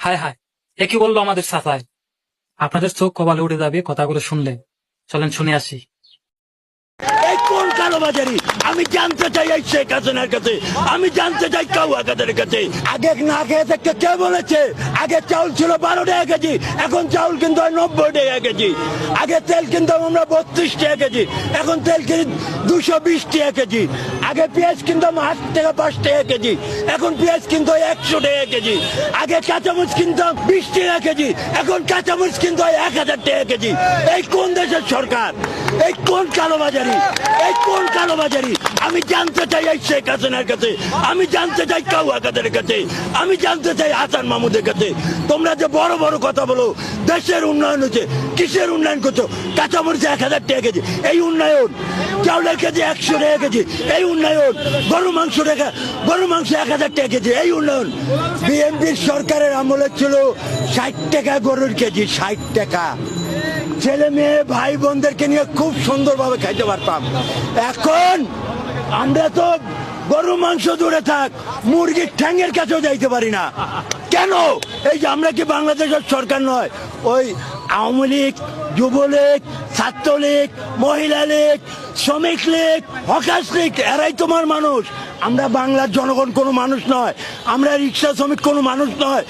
হায় হায়, এ কি বললো আমাদের চাচায়? আপনাদের চোখ কপালে উঠে যাবে কথাগুলো শুনলে। চলেন শুনে আসি। এই কোন কালোবাজারি আমি জানতে চাই এই শেখ হাসিনার কাছে, আমি জানতে চাই কাউয়া কাদের কাছে। আগে না খেয়ে থাকতে কে বলেছে? আগে চাউল ছিল 12 টাকা কেজি, এখন চাউল কিন্তু 90 টাকা কেজি। আগে তেল কিনতাম আমরা 32 টাকা কেজি, এখন তেল কিনি 220 টাকা কেজি। আগে পেঁয়াজ কিনতাম 8 টাকা 5 টাকা কেজি, এখন পেঁয়াজ কিন্তু 100 টাকা কেজি। আগে কাঁচামরিচ কিনতাম 20 টাকা কেজি, এখন কাঁচামরিচ কিন্তু 1000 টাকা কেজি। এই কোন দেশের সরকার? এই কোন কালোবাজারি? এই কোন কালোবাজারি? আমি জানতে চাই এই শেখ হাসিনার কাছে, আমি জানতে চাই কাউয়া কাদের কাছে, আমি জানতে চাই হাসান মাহমুদের কাছে। তোমরা যে বড় বড় কথা বলো দেশের উন্নয়ন হচ্ছে, কিসের উন্নয়ন করছো? কাঁচামরিচ 1000 টাকা কেজি, এই উন্নয়ন। চাউলের কেজি 100 টাকা কেজি, এই উন্নয়ন। গরু মাংস 1000 টাকা কেজি, এই উন্নয়ন। বিএনপির সরকারের আমলে ছিল 60 টাকা গরুর কেজি, 60 টাকা। ছেলে মেয়ে ভাই বোনদেরকে নিয়ে খুব সুন্দরভাবে খাইতে পারতাম। এখন আমরা তো গরু মাংস দূরে থাক, মুরগির ঠ্যাঙের কাছেও যাইতে পারি না। কেন? এই যে আমরা কি বাংলাদেশের সরকার নয়? ওই আওয়ামী লীগ, যুবলীগ, ছাত্রলীগ, মহিলা লীগ, শ্রমিক লীগ, হকার্স লীগ, এরাই তোমার মানুষ। আমরা বাংলার জনগণ কোনো মানুষ নয়, আমরা রিক্সা শ্রমিক কোনো মানুষ নয়।